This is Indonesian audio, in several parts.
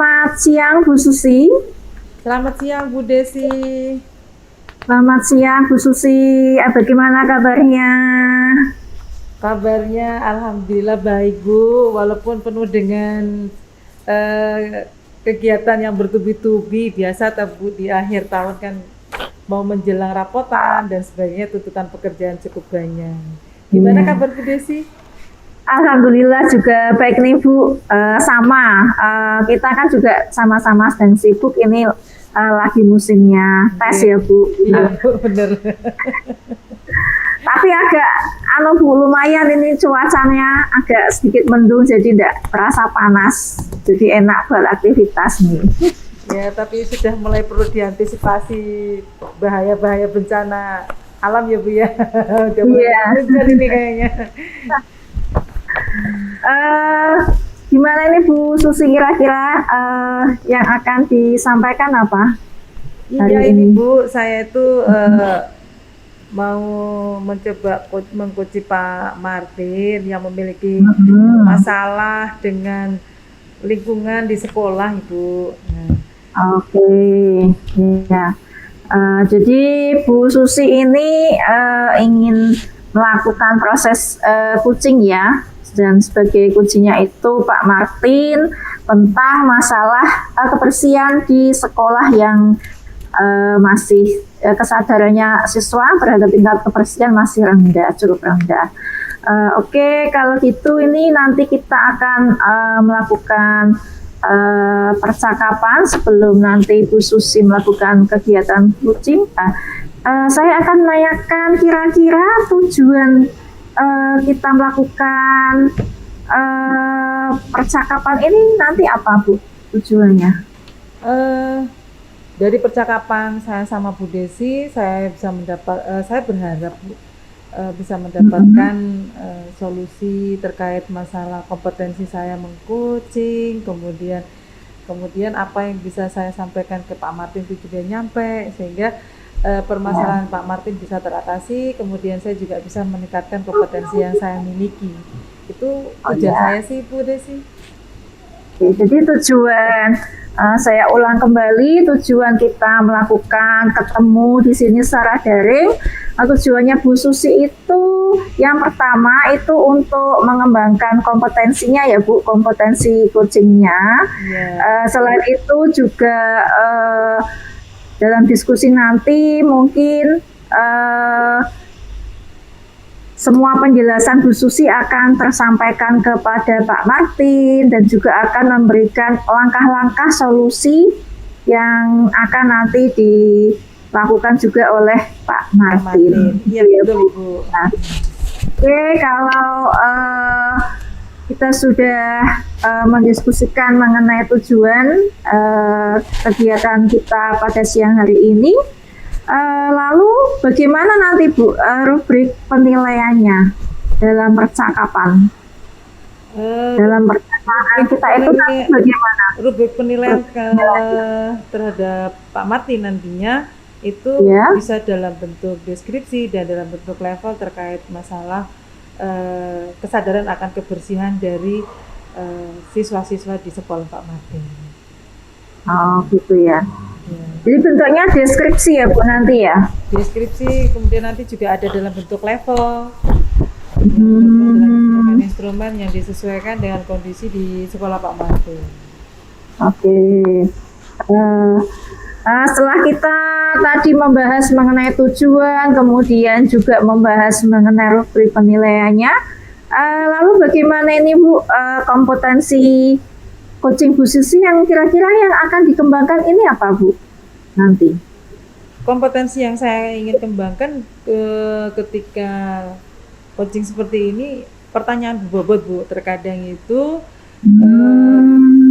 Selamat siang Bu Susi. Selamat siang Bu Desi. Selamat siang Bu Susi. Bagaimana kabarnya? Kabarnya alhamdulillah baik Bu, walaupun penuh dengan kegiatan yang bertubi-tubi. Biasa Bu di akhir tahun kan mau menjelang rapotan dan sebagainya, tuntutan pekerjaan cukup banyak. Gimana kabar Bu Desi? Alhamdulillah juga baik nih Bu. Sama. Kita kan juga sama-sama sedang sibuk ini, lagi musimnya tes ya Bu. Iya Bu, bener. Tapi agak Bu, lumayan ini cuacanya agak sedikit mendung jadi tidak terasa panas. Jadi enak buat aktivitas nih. Ya, tapi sudah mulai perlu diantisipasi bahaya-bahaya bencana alam ya Bu ya. Udah mulai hujan ini kayaknya. Gimana ini Bu Susi, kira-kira yang akan disampaikan apa hari Iya ini? ini Bu, saya itu mau mencoba mengcoach Pak Martin yang memiliki masalah dengan lingkungan di sekolah Ibu. Oke, ya. Jadi Bu Susi ini ingin melakukan proses coaching ya, dan sebagai coachingnya itu Pak Martin tentang masalah kebersihan di sekolah yang masih kesadarannya siswa terhadap tingkat kebersihan masih rendah, cukup rendah. Oke, kalau gitu ini nanti kita akan melakukan percakapan sebelum nanti Bu Susi melakukan kegiatan coaching. Saya akan menanyakan kira-kira tujuan kita melakukan percakapan ini nanti apa Bu tujuannya? Dari percakapan saya sama Bu Desi, saya berharap bisa mendapatkan solusi terkait masalah kompetensi saya mengcoaching, kemudian apa yang bisa saya sampaikan ke Pak Martin itu juga nyampe, sehingga permasalahan Pak Martin bisa teratasi, kemudian saya juga bisa meningkatkan kompetensi yang saya miliki. Itu tujuan saya sih Bu Desi. Jadi tujuan, saya ulang kembali, tujuan kita melakukan ketemu di sini secara daring. Tujuannya Bu Susi itu yang pertama itu untuk mengembangkan kompetensinya ya Bu, kompetensi coachingnya. Selain itu juga dalam diskusi nanti mungkin semua penjelasan Bu Susi akan tersampaikan kepada Pak Martin dan juga akan memberikan langkah-langkah solusi yang akan nanti dilakukan juga oleh Pak Martin. Iya betul Bu. Nah, oke, kalau kita sudah mendiskusikan mengenai tujuan kegiatan kita pada siang hari ini. Lalu bagaimana nanti Bu rubrik penilaiannya dalam percakapan? Dalam percakapan kita itu nanti bagaimana? Rubrik penilaian terhadap Pak Martin nantinya itu bisa dalam bentuk deskripsi dan dalam bentuk level terkait masalah kesadaran akan kebersihan dari siswa-siswa di sekolah Pak Martin. Oh gitu ya. Jadi bentuknya deskripsi ya Bu nanti ya? Deskripsi, kemudian nanti juga ada dalam bentuk level, instrumen yang disesuaikan dengan kondisi di sekolah Pak Martin. Oke. Setelah kita tadi membahas mengenai tujuan, kemudian juga membahas mengenai rubrik penilaiannya, lalu bagaimana ini Bu kompetensi coaching Bu Susi yang kira-kira yang akan dikembangkan ini apa Bu nanti? Kompetensi yang saya ingin kembangkan ketika coaching seperti ini, pertanyaan bobot Bu, terkadang itu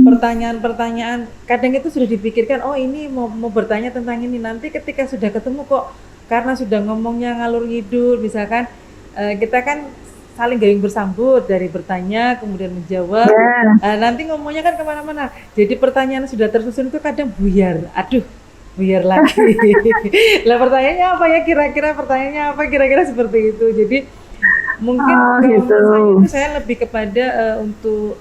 pertanyaan-pertanyaan kadang itu sudah dipikirkan, oh ini mau bertanya tentang ini, nanti ketika sudah ketemu kok karena sudah ngomongnya ngalur ngidul, misalkan kita kan saling gayung bersambut dari bertanya kemudian menjawab, nanti ngomongnya kan kemana-mana, jadi pertanyaan sudah tersusun itu kadang buyar, buyar lagi. Lah pertanyaannya apa ya kira-kira seperti itu. Jadi mungkin gitu. saya lebih kepada untuk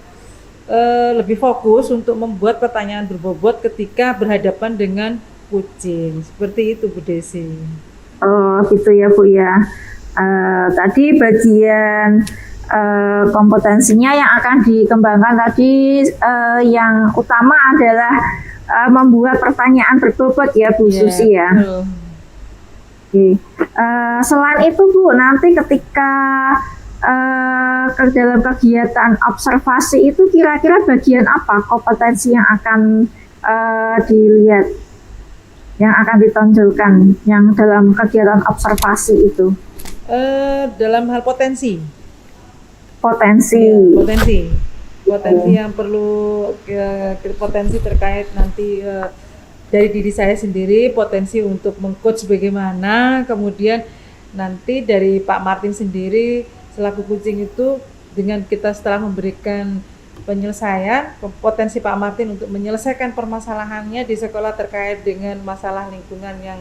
lebih fokus untuk membuat pertanyaan berbobot ketika berhadapan dengan kucing. Seperti itu Bu Desi. Oh gitu ya Bu ya. Tadi bagian kompetensinya yang akan dikembangkan tadi yang utama adalah membuat pertanyaan berbobot ya Bu Susi ya. Betul. Oke. Selain itu Bu, nanti ketika ke dalam kegiatan observasi itu kira-kira bagian apa kompetensi yang akan dilihat, yang akan ditonjolkan yang dalam kegiatan observasi itu? Dalam hal potensi. Potensi yang perlu potensi terkait nanti dari diri saya sendiri, potensi untuk mengcoach bagaimana, kemudian nanti dari Pak Martin sendiri selaku kucing itu dengan kita setelah memberikan penyelesaian, potensi Pak Martin untuk menyelesaikan permasalahannya di sekolah terkait dengan masalah lingkungan yang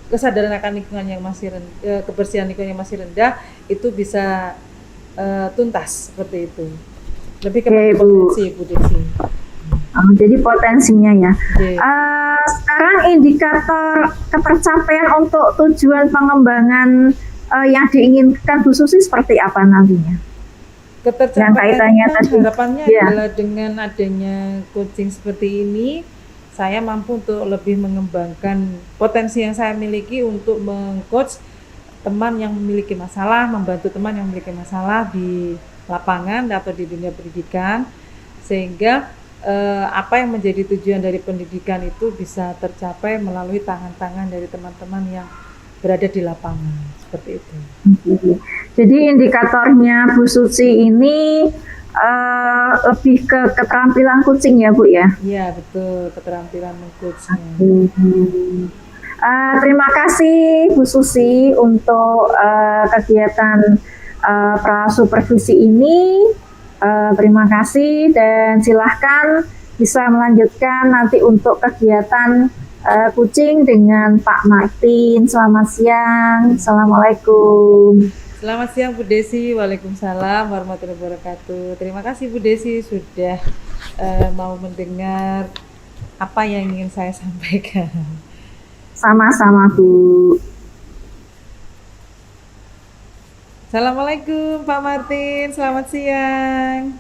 kesadaran akan lingkungan yang masih rendah, kebersihan lingkungan yang masih rendah itu bisa tuntas seperti itu. Lebih ke potensi Bu Desi. Jadi potensinya ya. Sekarang indikator ketercapaian untuk tujuan pengembangan yang diinginkan Bu Susi seperti apa nantinya? Ketercapaiannya harapannya adalah dengan adanya coaching seperti ini, saya mampu untuk lebih mengembangkan potensi yang saya miliki untuk mengcoach teman yang memiliki masalah, membantu teman yang memiliki masalah di lapangan atau di dunia pendidikan, sehingga apa yang menjadi tujuan dari pendidikan itu bisa tercapai melalui tangan-tangan dari teman-teman yang berada di lapangan, seperti itu. Jadi indikatornya Bu Susi ini lebih ke keterampilan kucing ya Bu ya? Iya betul, keterampilan mengcoachnya. Terima kasih Bu Susi untuk kegiatan prasupervisi ini. Terima kasih dan silahkan bisa melanjutkan nanti untuk kegiatan kucing dengan Pak Martin. Selamat siang. Assalamualaikum. Selamat siang Bu Desi. Waalaikumsalam warahmatullahi wabarakatuh. Terima kasih Bu Desi sudah mau mendengar apa yang ingin saya sampaikan. Sama-sama Bu. Assalamualaikum Pak Martin, selamat siang.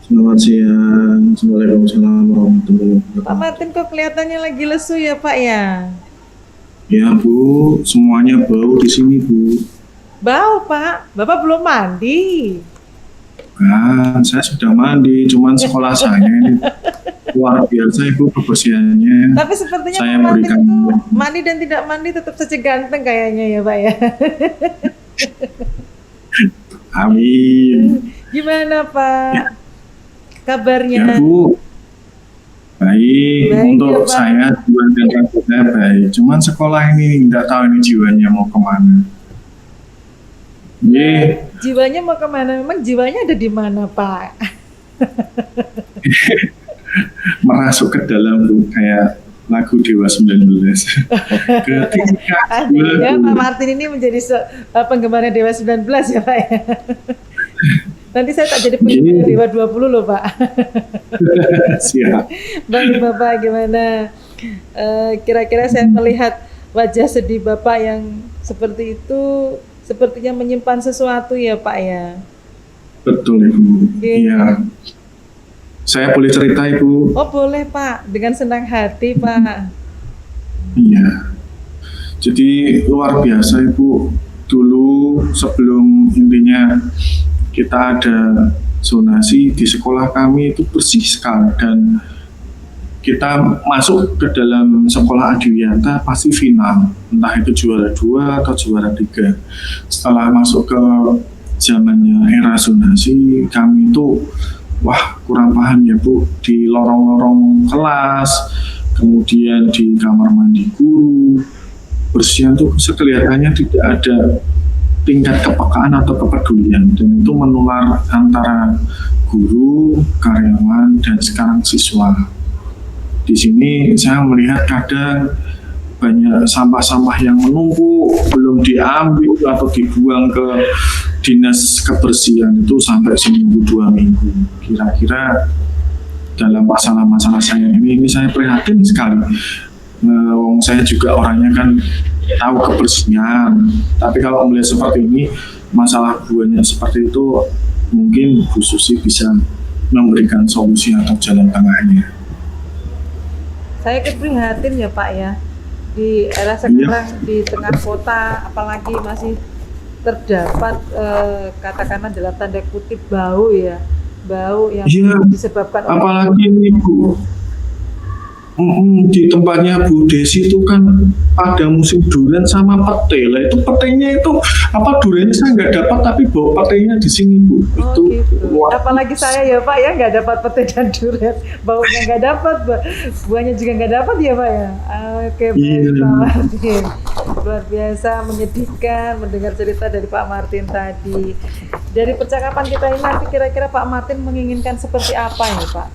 Selamat siang, Waalaikumsalam warahmatullahi wabarakatuh. Pak Martin kok kelihatannya lagi lesu ya Pak ya? Ya Bu, semuanya bau di sini Bu. Bau Pak, Bapak belum mandi. Kan, saya sudah mandi, cuman sekolah saya ini luar biasa Ibu kebersihannya. Tapi sepertinya saya Pak Martin berikan itu mandi dan tidak mandi tetap saja ganteng kayaknya ya Pak ya. Amin. Gimana Pak? Ya. Kabarnya? Ya Bu, baik untuk ya, saya jiwa dan raga saya baik. Cuman sekolah ini nggak tahu ini jiwanya mau kemana. Jiwanya mau kemana? Memang jiwanya ada di mana Pak? Merasuk ke dalam Bu, kayak lagu Dewa 19. Ketika Pak Martin ini menjadi penggemarnya Dewa 19 ya Pak ya. Nanti saya tak jadi penggemar Dewa 20 loh Pak. Siap. Bang Bapak gimana? Kira-kira saya melihat wajah sedih Bapak yang seperti itu, sepertinya menyimpan sesuatu ya Pak ya. Betul Ibu. Iya. Saya boleh cerita Ibu? Oh boleh Pak, dengan senang hati Pak. Iya. Jadi luar biasa Ibu. Dulu sebelum intinya kita ada zonasi di sekolah kami itu bersih sekali, dan kita masuk ke dalam sekolah Adiwiyata pasti final, entah itu juara 2 atau juara 3. Setelah masuk ke zamannya era zonasi, kami itu wah kurang paham ya Bu, di lorong-lorong kelas, kemudian di kamar mandi guru, bersihan tuh sekelihatannya tidak ada tingkat kepekaan atau kepedulian, dan itu menular antara guru, karyawan, dan sekarang siswa. Di sini saya melihat kadang banyak sampah-sampah yang menumpuk, belum diambil atau dibuang ke dinas kebersihan itu sampai seminggu 2 minggu. Kira-kira dalam masalah-masalah saya ini saya prihatin sekali. Wong saya juga orangnya kan tahu kebersihan, tapi kalau melihat seperti ini, masalah buahnya seperti itu, mungkin Bu Susi bisa memberikan solusi atau jalan tengahnya. Saya prihatin ya Pak ya, di era sekarang di tengah kota apalagi masih terdapat katakanlah dalam tanda kutip bau ya, bau yang disebabkan oleh apalagi ini Bu, di tempatnya Bu Desi itu kan pada musim durian sama pete lah, itu petenya itu apa, duriannya saya nggak dapat tapi bawa petenya di sini Bu. Itu gitu. Apalagi saya ya Pak ya nggak dapat pete dan durian, baunya nggak dapat, buahnya juga nggak dapat ya Pak ya. Oke, baik Pak Martin, luar biasa menyedihkan mendengar cerita dari Pak Martin tadi. Dari percakapan kita ini nanti kira-kira Pak Martin menginginkan seperti apa ya Pak?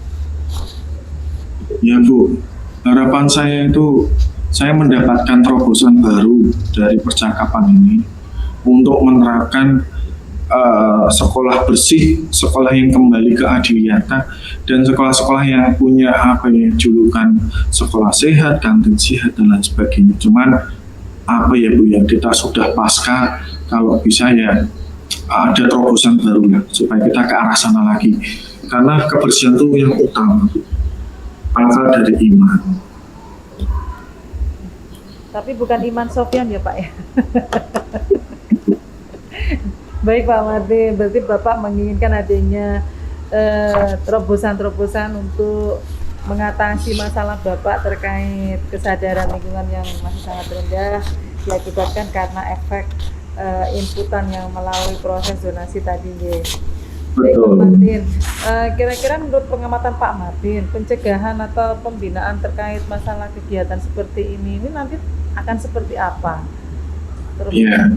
Ya Bu, harapan saya itu saya mendapatkan terobosan baru dari percakapan ini untuk menerapkan sekolah bersih, sekolah yang kembali ke adiwiyata, dan sekolah-sekolah yang punya julukan sekolah sehat, kantin sehat dan lain sebagainya. Cuman Bu ya, kita sudah pasca, kalau bisa ya ada terobosan baru lah supaya kita ke arah sana lagi. Karena kebersihan itu yang utama, pangkal dari iman. Tapi bukan Iman Sofyan ya Pak ya. Baik Pak Martin, berarti Bapak menginginkan adanya terobosan-terobosan untuk mengatasi masalah Bapak terkait kesadaran lingkungan yang masih sangat rendah diakibatkan karena efek inputan yang melalui proses zonasi tadi ya. Baik Pak Martin, kira-kira menurut pengamatan Pak Martin, pencegahan atau pembinaan terkait masalah kegiatan seperti ini nanti akan seperti apa? Terus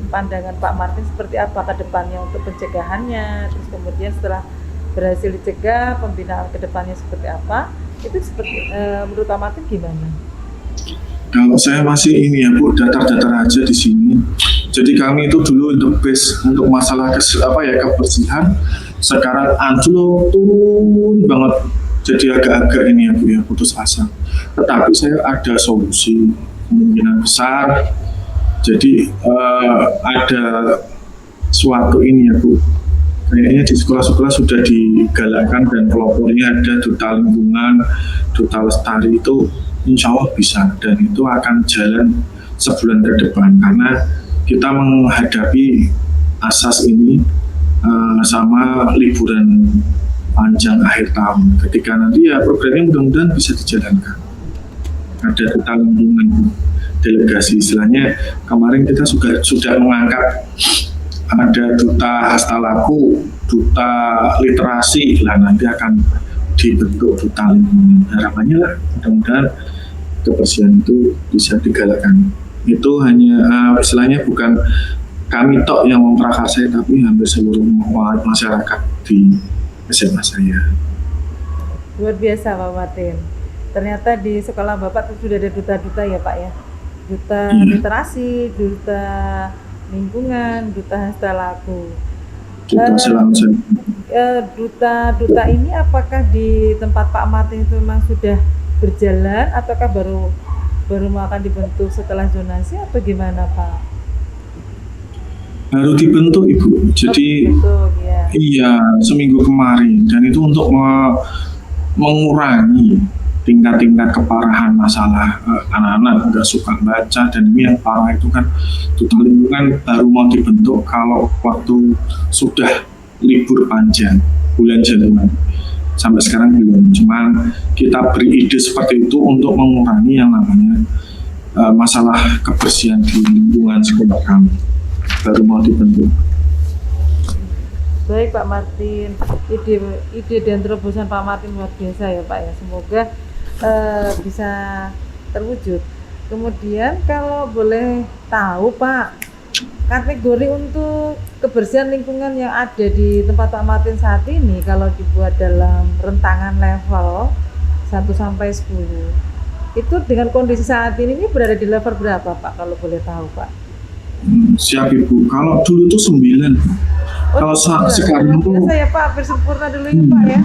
pandangan Pak Martin seperti apa ke depannya untuk pencegahannya, terus kemudian setelah berhasil dicegah, pembinaan ke depannya seperti apa? Itu seperti menurut Pak Martin gimana? Kalau saya masih ini ya Bu, datar-datar aja di sini. Jadi kami itu dulu the best untuk masalah kebersihan. Sekarang anjlok turun banget. Jadi agak-agak ini ya Bu ya, putus asa. Tetapi saya ada solusi kemungkinan besar. Jadi ada suatu ini ya Bu. Kayaknya di sekolah-sekolah sudah digalakkan dan pelopornya ada duta lingkungan, duta lestari, itu insya Allah bisa, dan itu akan jalan sebulan ke depan karena kita menghadapi asas ini sama liburan panjang akhir tahun. Ketika nanti ya programnya mudah-mudahan bisa dijalankan. Ada duta lingkungan, delegasi istilahnya. Kemarin kita sudah mengangkat ada duta hastalaku, duta literasi, lah nanti akan dibentuk duta lingkungan. Harapannya lah mudah-mudahan kebersihan itu bisa digalakkan. Itu hanya istilahnya bukan kami tok yang memprakarsai, tapi hampir seluruh masyarakat di SMA saya. Luar biasa Pak Martin. Ternyata di sekolah Bapak sudah ada duta-duta ya Pak ya. Duta literasi, duta lingkungan, duta hastalaku. Duta ini apakah di tempat Pak Martin itu memang sudah berjalan ataukah baru akan dibentuk setelah zonasi atau gimana Pak? Baru dibentuk Ibu. Jadi iya seminggu kemarin, dan itu untuk mengurangi tingkat-tingkat keparahan masalah anak-anak nggak suka baca, dan ini yang parah itu kan duta lingkungan baru mau dibentuk kalau waktu sudah libur panjang bulan Januari. Sampai sekarang belum, cuman kita beri ide seperti itu untuk mengurangi yang namanya masalah kebersihan di lingkungan sekolah kami, baru mau dibentuk. Baik Pak Martin, ide dan terobosan Pak Martin luar biasa ya Pak ya, semoga bisa terwujud. Kemudian kalau boleh tahu Pak, kategori untuk kebersihan lingkungan yang ada di tempat Pak Martin saat ini kalau dibuat dalam rentangan level 1 sampai 10, Itu dengan kondisi saat ini berada di level berapa Pak kalau boleh tahu Pak? Siap Ibu. Kalau dulu tuh 9. Kalau sekarang tuh biasa ya Pak, hampir sempurna dulu ya Pak ya.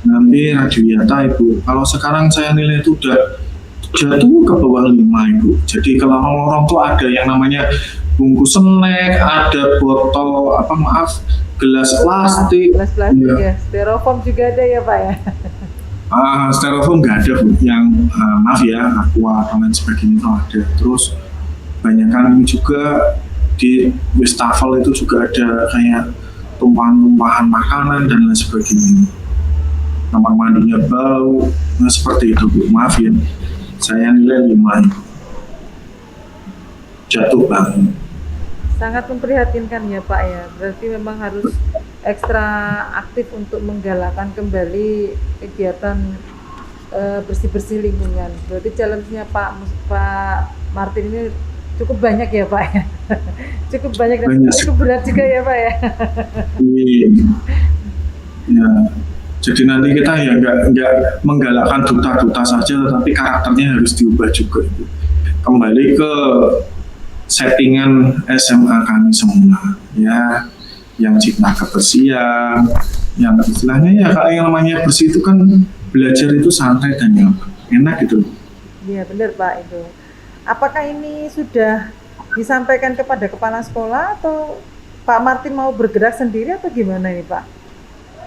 nanti Radiwiyata Ibu. Kalau sekarang saya nilai itu udah jatuh ke bawah 5 Ibu. Jadi kalau orang tuh ada yang namanya bungkus snack, ada botol gelas plastik. Gelas plastik Ya. ya, styrofoam juga ada ya Pak ya. Styrofoam nggak ada Bu. Yang maaf ya, aqua dan lain sebagainya itu ada. Terus banyak kan juga di wastafel itu juga ada kayak tumpahan-tumpahan makanan dan lain sebagainya. Kamar mandinya bau, nah seperti itu Bu. Maaf ya, saya nilai 5. Jatuh banget. Sangat memprihatinkan ya Pak ya. Berarti memang harus ekstra aktif untuk menggalakkan kembali kegiatan bersih-bersih lingkungan. Berarti challenge-nya Pak Martin ini cukup banyak ya Pak ya. Cukup banyak dan Banyak. cukup berat juga ya Pak ya. Iya. Ya. Jadi nanti kita ya nggak menggalakkan duta-duta saja, tapi karakternya harus diubah juga itu. Kembali ke settingan SMA kami semua, ya, yang cinta kebersihan, yang istilahnya ya kayak yang namanya bersih itu kan belajar itu santai dan nyaman, enak gitu. Iya benar Pak itu. Apakah ini sudah disampaikan kepada kepala sekolah atau Pak Martin mau bergerak sendiri atau gimana ini Pak?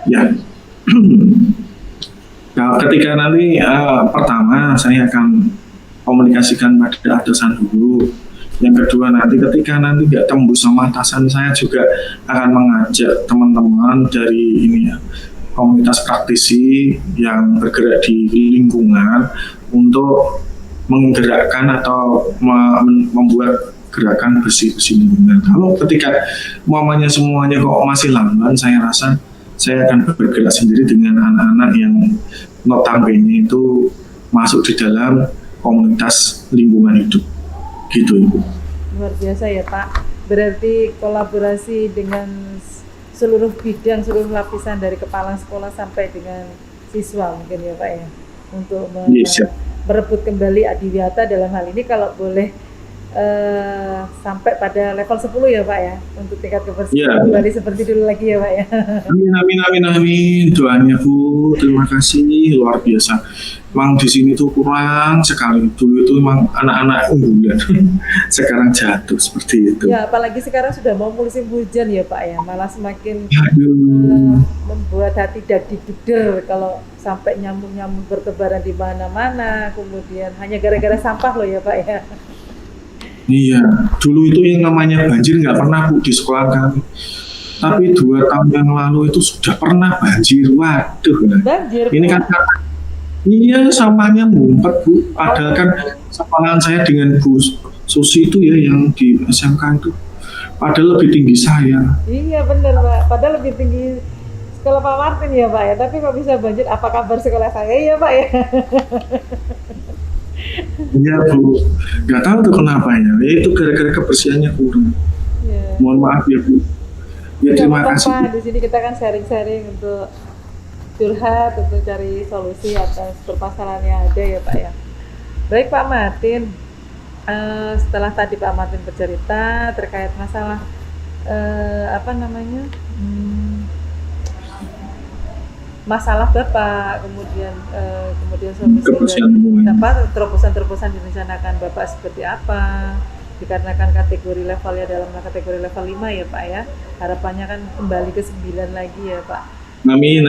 Ya. Nah, ketika nanti pertama saya akan komunikasikan pada atasan dulu. Yang kedua nanti ketika nanti nggak tembus sama atasan, saya juga akan mengajak teman-teman dari ini ya, komunitas praktisi yang bergerak di lingkungan untuk menggerakkan atau membuat gerakan bersih-bersih lingkungan. Kalau ketika semuanya kok masih lamban, saya rasa saya akan bergerak sendiri dengan anak-anak yang notabene itu masuk di dalam komunitas lingkungan hidup. Gitu Ibu. Luar biasa ya Pak. Berarti kolaborasi dengan seluruh bidang, seluruh lapisan dari kepala sekolah sampai dengan siswa mungkin ya Pak ya. Untuk Yes, ya. merebut kembali Adiwiyata dalam hal ini kalau boleh sampai pada level 10 ya Pak ya. Untuk tingkat kebersihan Ya. kembali seperti dulu lagi ya Pak ya. Amin. Doanya Bu, terima kasih luar biasa. Memang di sini tuh kurang sekali. Dulu itu memang anak-anak unggulan. Sekarang jatuh seperti itu. Ya apalagi sekarang sudah mau musim hujan ya Pak ya. Malah semakin Aduh. membuat hati dadi duder kalau sampai nyamuk-nyamuk bertebaran di mana-mana, kemudian hanya gara-gara sampah loh ya Pak ya. Iya, dulu itu yang namanya banjir nggak pernah Bu di sekolah kami. Tapi 2 tahun yang lalu itu sudah pernah banjir. Waduh. Banjir. Ini kan iya sampahnya ngumpet Bu. Padahal kan sekolahan saya dengan Bu Susi itu ya yang di SMK itu. Padahal lebih tinggi saya. Iya benar Pak, padahal lebih tinggi sekolah Pak Martin ya Pak ya, tapi kok bisa banjir, apa kabar sekolah saya ya Pak ya? Iya Bu, nggak tahu tuh kenapa ya. Itu gara-gara kebersihannya kurang. Ya. Mohon maaf ya Bu. Ya terima kasih. Pak, di sini kita kan sharing-sharing untuk curhat, untuk cari solusi atas permasalahan yang ada ya Pak ya. Baik Pak Martin, setelah tadi Pak Martin bercerita terkait masalah masalah Bapak, kemudian solusi Kebersihan dari lingkungan. terobosan-terobosan direncanakan Bapak seperti apa, dikarenakan kategori levelnya dalam kategori level 5 ya Pak ya, harapannya kan kembali ke 9 lagi ya Pak. Amin.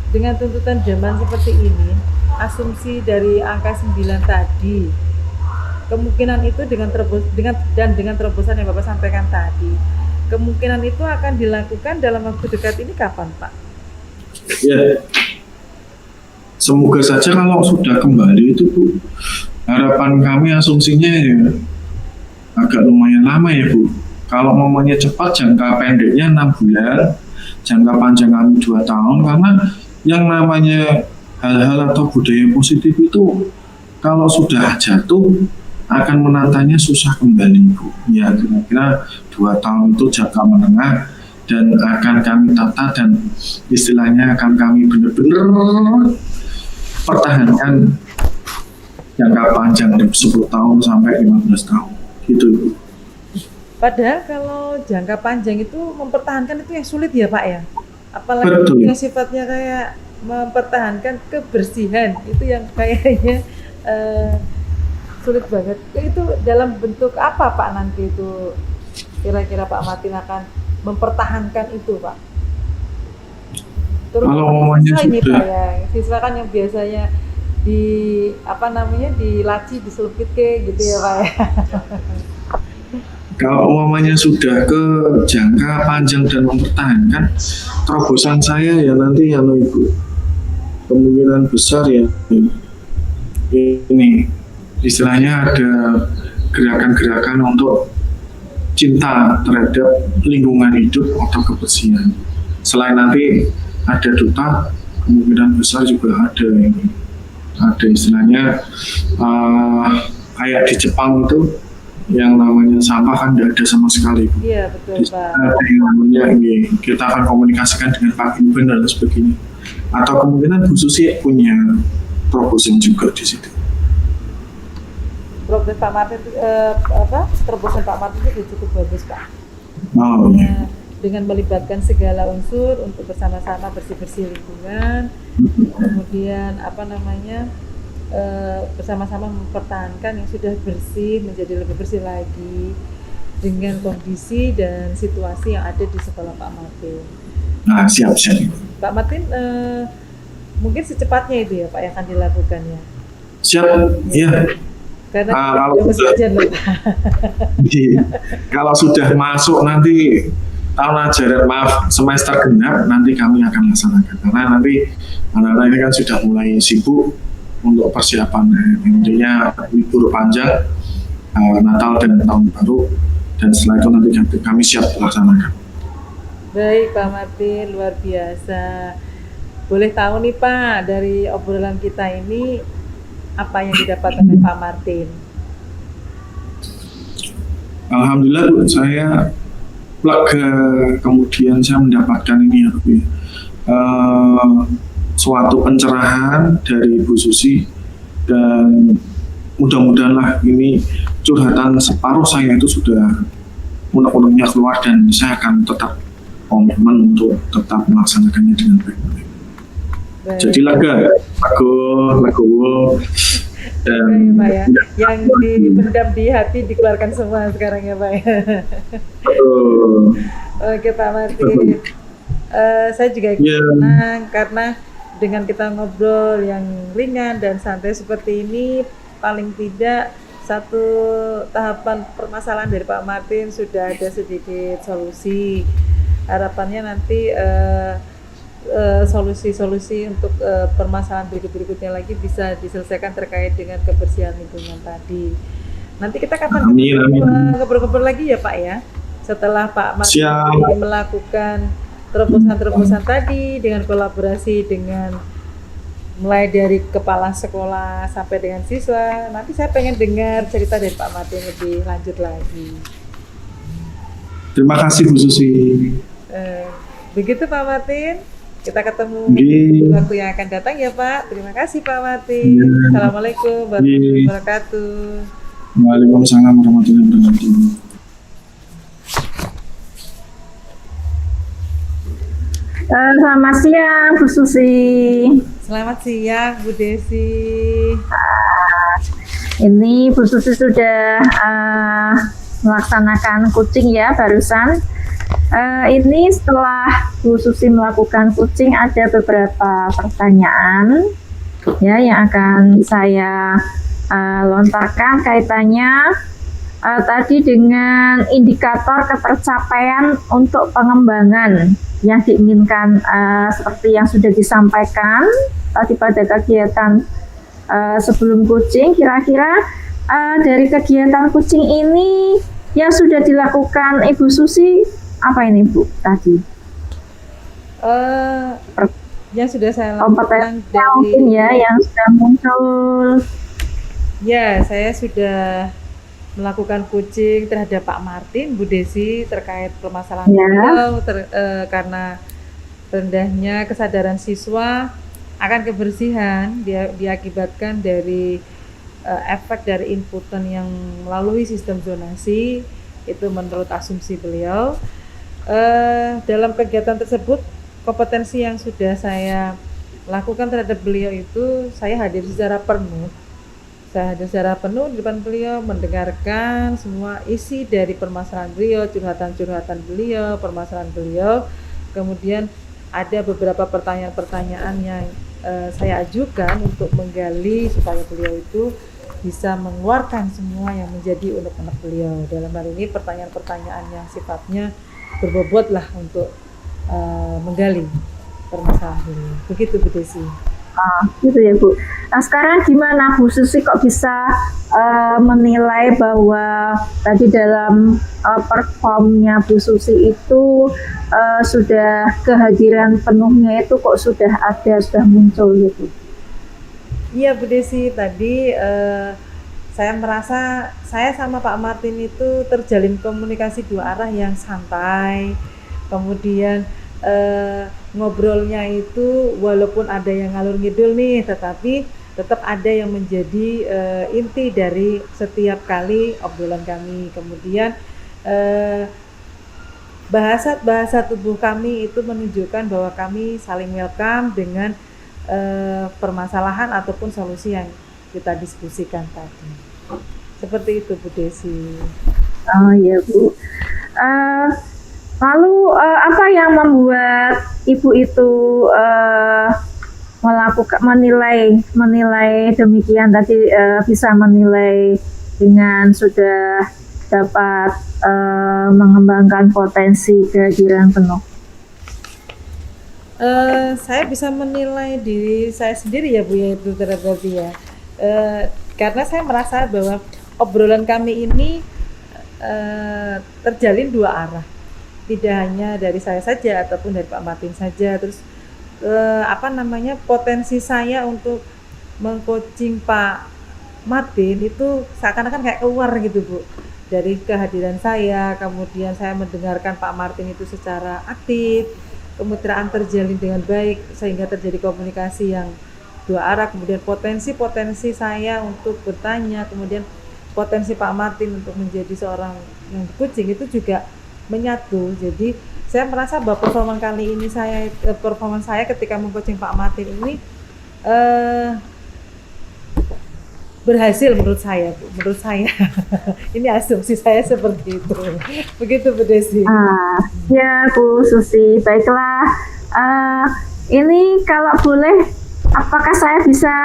Dengan tuntutan zaman seperti ini, asumsi dari angka 9 tadi, kemungkinan itu dengan terobosan yang Bapak sampaikan tadi, kemungkinan itu akan dilakukan dalam waktu dekat ini kapan Pak? Ya, semoga saja kalau sudah kembali itu Bu, harapan kami asumsinya ya agak lumayan lama ya Bu. Kalau momennya cepat, jangka pendeknya 6 bulan, jangka panjang kami 2 tahun, karena yang namanya hal-hal atau budaya positif itu kalau sudah jatuh akan menatanya susah kembali Bu. Ya kira-kira 2 tahun itu jangka menengah dan akan kami tata dan istilahnya akan kami benar-benar mempertahankan jangka panjang 10 tahun sampai 15 tahun gitu Ibu. Padahal kalau jangka panjang itu mempertahankan itu yang sulit ya Pak ya. Apalagi Betul. yang sifatnya kayak mempertahankan kebersihan itu yang kayaknya sulit banget. Itu dalam bentuk apa Pak nanti itu kira-kira Pak Martin akan mempertahankan itu Pak? Terus Kalau umumnya ini sudah- Pak ya, siswa kan yang biasanya di di laci diselupit ke gitu ya Pak ya. Kalau umpamanya sudah ke jangka panjang dan mempertahankan, terobosan saya ya nanti ya Ibu, kemungkinan besar ya ini istilahnya ada gerakan-gerakan untuk cinta terhadap lingkungan hidup atau kebersihan. Selain nanti ada duta, kemungkinan besar juga ada istilahnya kayak di Jepang itu yang namanya sampah kan tidak ada sama sekali. Iya betul Di Pak. sana ada yang namanya kita akan komunikasikan dengan Pak Gimben dan sebagainya. Atau kemungkinan Bu Susi punya terobosan juga di situ. Progres Pak Martin terobosan Pak Martin itu cukup bagus Pak. Oh iya. Dengan melibatkan segala unsur untuk bersama-sama bersih-bersih lingkungan, kemudian bersama-sama mempertahankan yang sudah bersih menjadi lebih bersih lagi dengan kondisi dan situasi yang ada di sekolah Pak Martin. Nah, siap. Pak Martin mungkin secepatnya itu ya Pak yang akan dilakukan ya. Siap, ya. Karena kalau masih sudah- ujian loh Pak. Kalau sudah masuk nanti tahun ajaran semester genap nanti kami akan laksanakan karena nanti anak-anak ini kan sudah mulai sibuk untuk persiapan intinya libur panjang Natal dan tahun baru dan setelah itu nanti kami siap laksanakan. Baik Pak Martin, luar biasa. Boleh tahu nih Pak dari obrolan kita ini apa yang didapat oleh Pak Martin? Alhamdulillah Bu, saya lega kemudian saya mendapatkan ini ya Bu, suatu pencerahan dari Bu Susi dan mudah-mudahanlah ini curhatan separuh saya itu sudah unek-uneknya keluar dan saya akan tetap komitmen untuk tetap melaksanakannya dengan baik. Baik. Jadi lega, legowo dan Pak ya, yang dipendam di hati dikeluarkan semua sekarang ya Pak ya. Oke Pak Martin, saya juga ikut senang karena dengan kita ngobrol yang ringan dan santai seperti ini, paling tidak satu tahapan permasalahan dari Pak Martin sudah ada sedikit solusi. Harapannya nanti solusi-solusi untuk permasalahan berikut-berikutnya lagi bisa diselesaikan terkait dengan kebersihan lingkungan tadi. Nanti kita kapan ngobrol-ngobrol lagi ya Pak ya, setelah Pak Martin melakukan terobosan-terobosan tadi dengan kolaborasi dengan mulai dari kepala sekolah sampai dengan siswa. Nanti saya pengen dengar cerita dari Pak Martin lebih lanjut lagi. Terima kasih Bu Susi. Begitu Pak Martin, kita ketemu di waktu yang akan datang ya Pak. Terima kasih Pak Martin. Assalamualaikum warahmatullahi wabarakatuh. Waalaikumsalam warahmatullahi wabarakatuh. Selamat siang Bu Susi. Selamat siang Bu Desi. Ini Bu Susi sudah melaksanakan coaching ya barusan. Ini setelah Bu Susi melakukan coaching ada beberapa pertanyaan ya yang akan saya lontarkan kaitannya tadi dengan indikator ketercapaian untuk pengembangan yang diinginkan seperti yang sudah disampaikan tadi pada kegiatan sebelum coaching. Kira-kira dari kegiatan coaching ini yang sudah dilakukan Ibu Susi apa ini Bu tadi? Yang sudah saya lakukan mungkin ya yang sudah muncul. Ya, saya sudah melakukan coaching terhadap Pak Martin, Bu Desi terkait permasalahan beliau karena rendahnya kesadaran siswa akan kebersihan dia diakibatkan dari efek dari inputan yang melalui sistem zonasi itu menurut asumsi beliau. Dalam kegiatan tersebut kompetensi yang sudah saya lakukan terhadap beliau itu saya hadir secara penuh. Saya hadir secara penuh di depan beliau, mendengarkan semua isi dari permasalahan beliau, curhatan-curhatan beliau, permasalahan beliau. Kemudian ada beberapa pertanyaan-pertanyaan yang saya ajukan untuk menggali supaya beliau itu bisa mengeluarkan semua yang menjadi unek-unek beliau. Dalam hal ini pertanyaan-pertanyaan yang sifatnya berbobot lah untuk menggali permasalahan beliau. Begitu Bu Desi. Gitu ya Bu. Nah sekarang gimana Bu Susi kok bisa menilai bahwa tadi dalam performnya Bu Susi itu sudah kehadiran penuhnya itu kok sudah ada, sudah muncul gitu? Iya Bu Desi, tadi saya merasa saya sama Pak Martin itu terjalin komunikasi dua arah yang santai. Kemudian ngobrolnya itu walaupun ada yang ngalur ngidul nih, tetapi tetap ada yang menjadi inti dari setiap kali obrolan kami. Kemudian bahasa tubuh kami itu menunjukkan bahwa kami saling welcome dengan permasalahan ataupun solusi yang kita diskusikan tadi. Seperti itu Bu Desi. Oh iya Bu. Lalu apa yang membuat Ibu itu menilai demikian tadi, bisa menilai dengan sudah dapat mengembangkan potensi kehadiran penuh? Saya bisa menilai diri saya sendiri ya Bu ya, itu berarti ya. Karena saya merasa bahwa obrolan kami ini terjalin dua arah. Tidak hanya dari saya saja ataupun dari Pak Martin saja. Terus potensi saya untuk mengcoaching Pak Martin itu seakan-akan kayak keluar gitu Bu dari kehadiran saya. Kemudian saya mendengarkan Pak Martin itu secara aktif, kemitraan terjalin dengan baik sehingga terjadi komunikasi yang dua arah. Kemudian potensi saya untuk bertanya, kemudian potensi Pak Martin untuk menjadi seorang yang coaching itu juga menyatu. Jadi saya merasa bahwa performa saya ketika mengcoaching Pak Martin ini berhasil menurut saya Bu. Menurut saya ini asumsi saya seperti itu. Begitu Bu Desi. Ya Bu Susi, baiklah. Ini kalau boleh, apakah saya bisa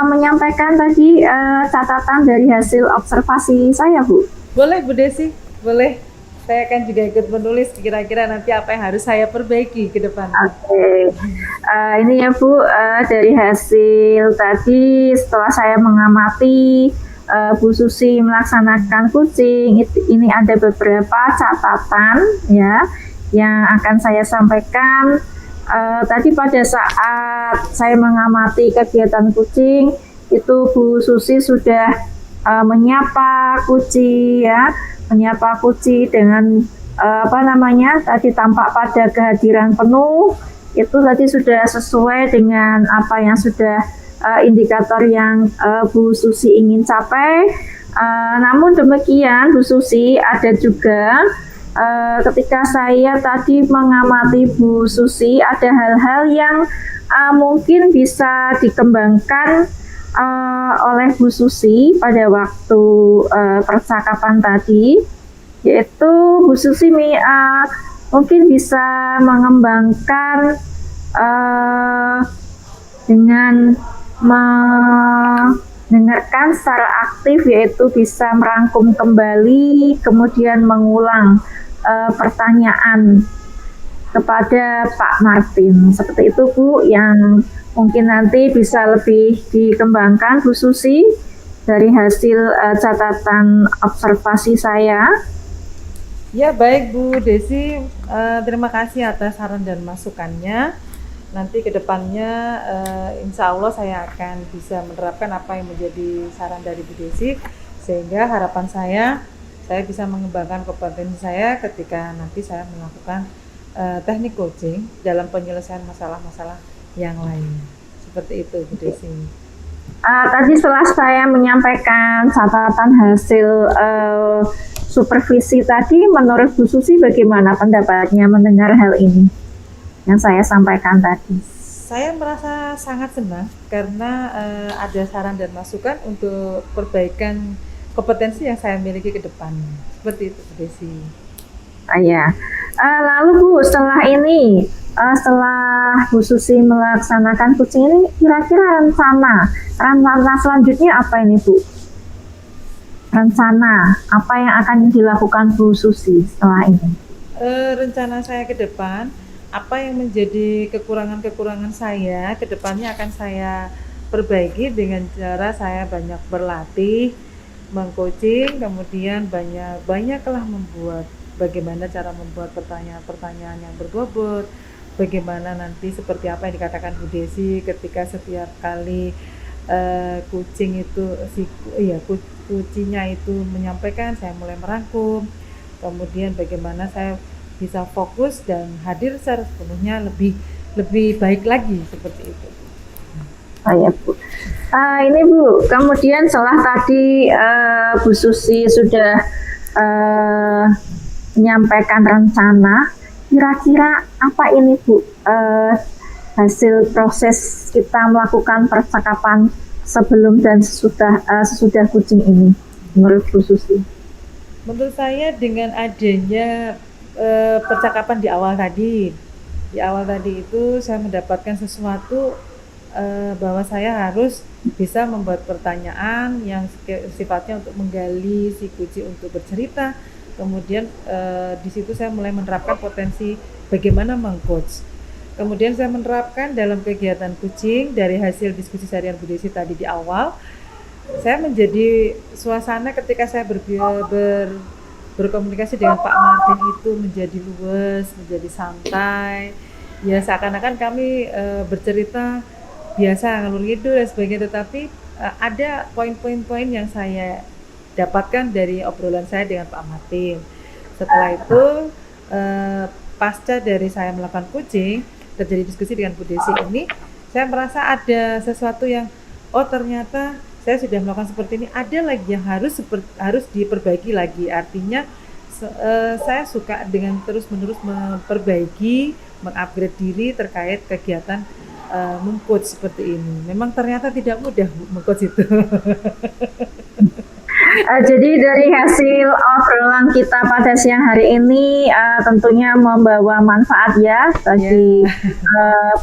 menyampaikan tadi catatan dari hasil observasi saya Bu? Boleh Bu Desi, boleh. Saya akan juga ikut menulis kira-kira nanti apa yang harus saya perbaiki ke depan. Oke. Ini ya Bu, dari hasil tadi setelah saya mengamati Bu Susi melaksanakan coaching, ini ada beberapa catatan ya yang akan saya sampaikan. Tadi pada saat saya mengamati kegiatan coaching itu Bu Susi sudah menyapa Kuci ya, menyapa Kuci dengan tadi tampak pada kehadiran penuh. Itu tadi sudah sesuai dengan apa yang sudah indikator yang Bu Susi ingin capai. Namun demikian Bu Susi, ada juga ketika saya tadi mengamati Bu Susi, ada hal-hal yang mungkin bisa dikembangkan oleh Bu Susi pada waktu percakapan tadi, yaitu Bu Susi mungkin bisa mengembangkan dengan mendengarkan secara aktif, yaitu bisa merangkum kembali kemudian mengulang pertanyaan kepada Pak Martin. Seperti itu Bu, yang mungkin nanti bisa lebih dikembangkan Bu Susi dari hasil catatan observasi saya. Ya baik Bu Desi, terima kasih atas saran dan masukannya. Nanti ke depannya insya Allah saya akan bisa menerapkan apa yang menjadi saran dari Bu Desi, sehingga harapan saya bisa mengembangkan kompetensi saya ketika nanti saya melakukan teknik coaching dalam penyelesaian masalah-masalah yang lainnya. seperti itu Bu Desi. Tadi setelah saya menyampaikan catatan hasil supervisi tadi, menurut Bu Susi bagaimana pendapatnya mendengar hal ini yang saya sampaikan tadi? Saya merasa sangat senang karena ada saran dan masukan untuk perbaikan kompetensi yang saya miliki ke depan. Seperti itu Bu Desi. Ya. Lalu Bu, setelah ini, setelah Bu Susi melaksanakan coaching ini, kira-kira rencana selanjutnya apa ini Bu? Rencana apa yang akan dilakukan Bu Susi setelah ini? Rencana saya ke depan, apa yang menjadi kekurangan-kekurangan saya ke depannya akan saya perbaiki dengan cara saya banyak berlatih, mengcoaching, kemudian banyaklah membuat bagaimana cara membuat pertanyaan-pertanyaan yang berbobot, bagaimana nanti seperti apa yang dikatakan Bu Desi ketika setiap kali coaching itu coachingnya itu menyampaikan, saya mulai merangkum, kemudian bagaimana saya bisa fokus dan hadir secara sepenuhnya lebih baik lagi seperti itu. Ya Bu. Ini Bu, kemudian setelah tadi Bu Susi sudah menyampaikan rencana, kira-kira apa ini Bu hasil proses kita melakukan percakapan sebelum dan sesudah coaching ini menurut Bu Susi? Menurut saya dengan adanya percakapan di awal tadi itu saya mendapatkan sesuatu bahwa saya harus bisa membuat pertanyaan yang sifatnya untuk menggali si coach untuk bercerita. Kemudian di situ saya mulai menerapkan potensi bagaimana mengcoach. Kemudian saya menerapkan dalam kegiatan coaching dari hasil diskusi harian Bu Desi tadi di awal. Saya menjadi suasana ketika saya berkomunikasi dengan Pak Martin itu menjadi luwes, menjadi santai. Ya seakan-akan kami bercerita biasa ngalur ngidul dan sebagainya, tetapi ada poin-poin yang saya dapatkan dari obrolan saya dengan Pak Martin. Setelah itu pasca dari saya melakukan coaching, terjadi diskusi dengan Bu Desi ini, saya merasa ada sesuatu yang ternyata saya sudah melakukan seperti ini, ada lagi yang harus diperbaiki lagi. Artinya saya suka dengan terus-menerus memperbaiki, mengupgrade diri terkait kegiatan mengcoach seperti ini. Memang ternyata tidak mudah mengcoach itu. Jadi dari hasil obrolan kita pada siang hari ini tentunya membawa manfaat ya bagi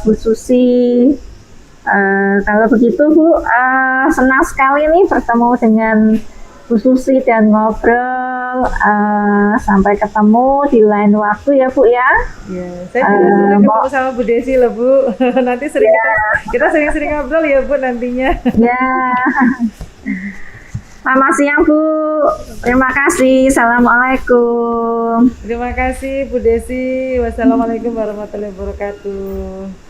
Bu Susi. Kalau begitu Bu, senang sekali nih bertemu dengan Bu Susi dan ngobrol. Sampai ketemu di lain waktu ya Bu ya. Ya, saya juga senang ketemu sama Bu Desi loh Bu. Nanti kita sering-sering ngobrol ya Bu nantinya. Ya. Selamat siang Bu. Terima kasih. Assalamualaikum. Terima kasih Bu Desi. Wassalamualaikum warahmatullahi wabarakatuh.